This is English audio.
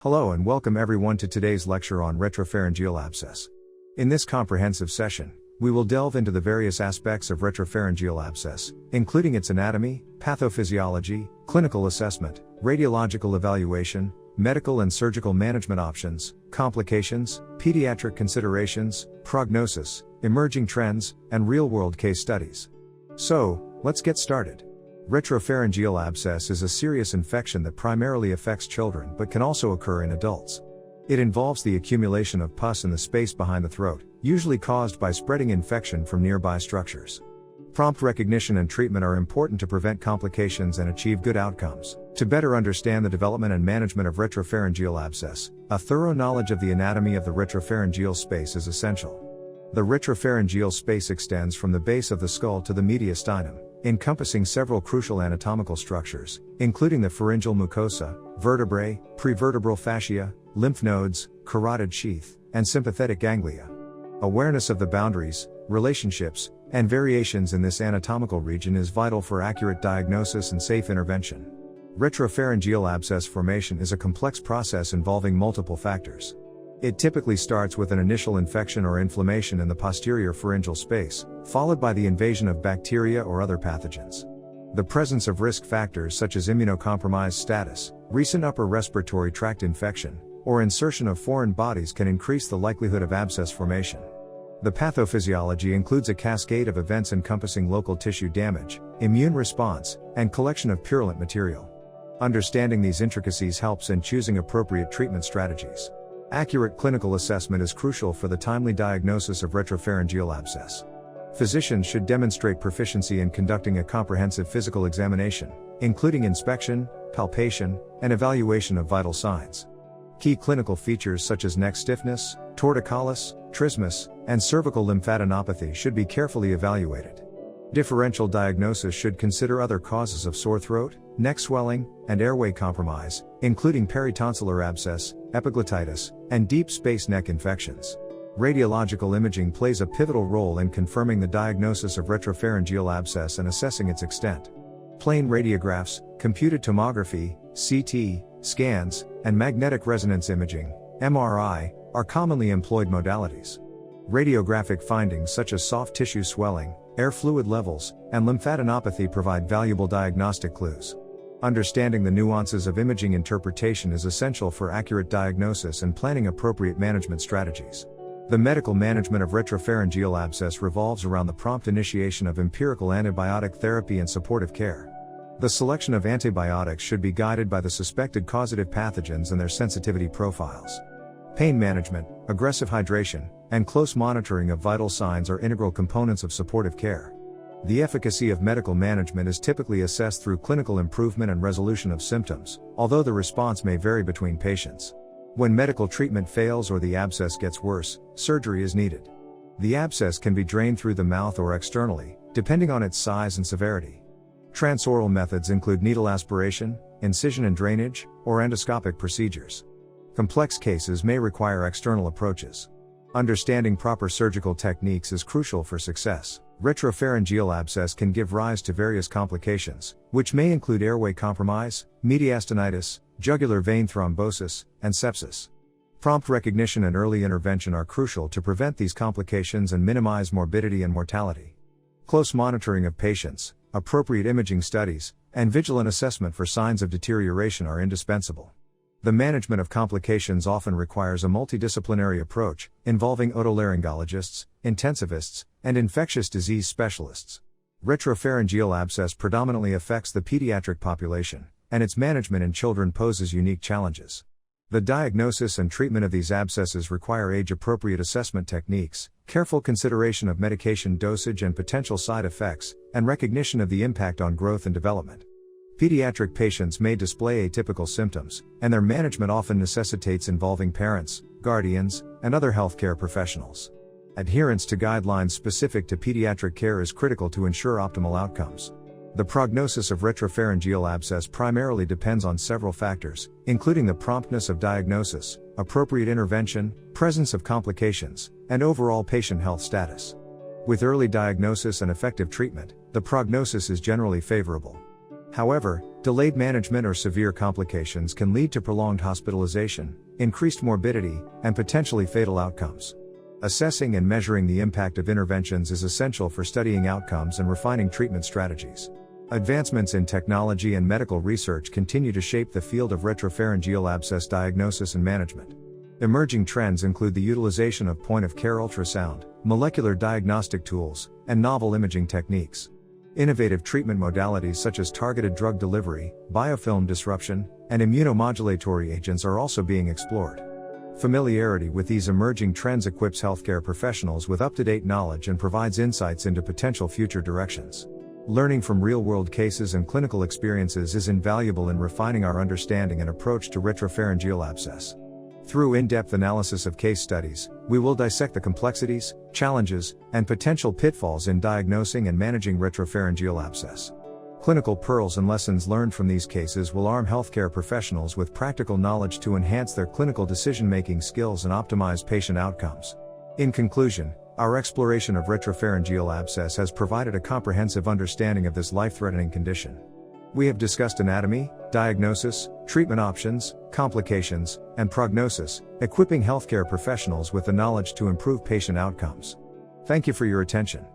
Hello and welcome everyone to today's lecture on retropharyngeal abscess. In this comprehensive session, we will delve into the various aspects of retropharyngeal abscess, including its anatomy, pathophysiology, clinical assessment, radiological evaluation, medical and surgical management options, complications, pediatric considerations, prognosis, emerging trends, and real-world case studies. So, let's get started. Retropharyngeal abscess is a serious infection that primarily affects children but can also occur in adults. It involves the accumulation of pus in the space behind the throat, usually caused by spreading infection from nearby structures. Prompt recognition and treatment are important to prevent complications and achieve good outcomes. To better understand the development and management of retropharyngeal abscess, a thorough knowledge of the anatomy of the retropharyngeal space is essential. The retropharyngeal space extends from the base of the skull to the mediastinum, encompassing several crucial anatomical structures, including the pharyngeal mucosa, vertebrae, prevertebral fascia, lymph nodes, carotid sheath, and sympathetic ganglia. Awareness of the boundaries, relationships, and variations in this anatomical region is vital for accurate diagnosis and safe intervention. Retropharyngeal abscess formation is a complex process involving multiple factors. It typically starts with an initial infection or inflammation in the posterior pharyngeal space, followed by the invasion of bacteria or other pathogens. The presence of risk factors such as immunocompromised status, recent upper respiratory tract infection, or insertion of foreign bodies can increase the likelihood of abscess formation. The pathophysiology includes a cascade of events encompassing local tissue damage, immune response, and collection of purulent material. Understanding these intricacies helps in choosing appropriate treatment strategies. Accurate clinical assessment is crucial for the timely diagnosis of retropharyngeal abscess. Physicians should demonstrate proficiency in conducting a comprehensive physical examination, including inspection, palpation, and evaluation of vital signs. Key clinical features such as neck stiffness, torticollis, trismus, and cervical lymphadenopathy should be carefully evaluated. Differential diagnosis should consider other causes of sore throat, neck swelling, and airway compromise, including peritonsillar abscess, epiglottitis, and deep space neck infections. Radiological imaging plays a pivotal role in confirming the diagnosis of retropharyngeal abscess and assessing its extent. Plain radiographs, computed tomography, CT, scans, and magnetic resonance imaging, MRI, are commonly employed modalities. Radiographic findings such as soft tissue swelling, air fluid levels, and lymphadenopathy provide valuable diagnostic clues. Understanding the nuances of imaging interpretation is essential for accurate diagnosis and planning appropriate management strategies. The medical management of retropharyngeal abscess revolves around the prompt initiation of empirical antibiotic therapy and supportive care. The selection of antibiotics should be guided by the suspected causative pathogens and their sensitivity profiles. Pain management, aggressive hydration, and close monitoring of vital signs are integral components of supportive care. The efficacy of medical management is typically assessed through clinical improvement and resolution of symptoms, although the response may vary between patients. When medical treatment fails or the abscess gets worse, surgery is needed. The abscess can be drained through the mouth or externally, depending on its size and severity. Transoral methods include needle aspiration, incision and drainage, or endoscopic procedures. Complex cases may require external approaches. Understanding proper surgical techniques is crucial for success. Retropharyngeal abscess can give rise to various complications, which may include airway compromise, mediastinitis, jugular vein thrombosis, and sepsis. Prompt recognition and early intervention are crucial to prevent these complications and minimize morbidity and mortality. Close monitoring of patients, appropriate imaging studies, and vigilant assessment for signs of deterioration are indispensable. The management of complications often requires a multidisciplinary approach, involving otolaryngologists, intensivists, and infectious disease specialists. Retropharyngeal abscess predominantly affects the pediatric population, and its management in children poses unique challenges. The diagnosis and treatment of these abscesses require age-appropriate assessment techniques, careful consideration of medication dosage and potential side effects, and recognition of the impact on growth and development. Pediatric patients may display atypical symptoms, and their management often necessitates involving parents, guardians, and other healthcare professionals. Adherence to guidelines specific to pediatric care is critical to ensure optimal outcomes. The prognosis of retropharyngeal abscess primarily depends on several factors, including the promptness of diagnosis, appropriate intervention, presence of complications, and overall patient health status. With early diagnosis and effective treatment, the prognosis is generally favorable. However, delayed management or severe complications can lead to prolonged hospitalization, increased morbidity, and potentially fatal outcomes. Assessing and measuring the impact of interventions is essential for studying outcomes and refining treatment strategies. Advancements in technology and medical research continue to shape the field of retropharyngeal abscess diagnosis and management. Emerging trends include the utilization of point-of-care ultrasound, molecular diagnostic tools, and novel imaging techniques. Innovative treatment modalities such as targeted drug delivery, biofilm disruption, and immunomodulatory agents are also being explored. Familiarity with these emerging trends equips healthcare professionals with up-to-date knowledge and provides insights into potential future directions. Learning from real-world cases and clinical experiences is invaluable in refining our understanding and approach to retropharyngeal abscess. Through in-depth analysis of case studies, we will dissect the complexities, challenges, and potential pitfalls in diagnosing and managing retropharyngeal abscess. Clinical pearls and lessons learned from these cases will arm healthcare professionals with practical knowledge to enhance their clinical decision-making skills and optimize patient outcomes. In conclusion, our exploration of retropharyngeal abscess has provided a comprehensive understanding of this life-threatening condition. We have discussed anatomy, diagnosis, treatment options, complications, and prognosis, equipping healthcare professionals with the knowledge to improve patient outcomes. Thank you for your attention.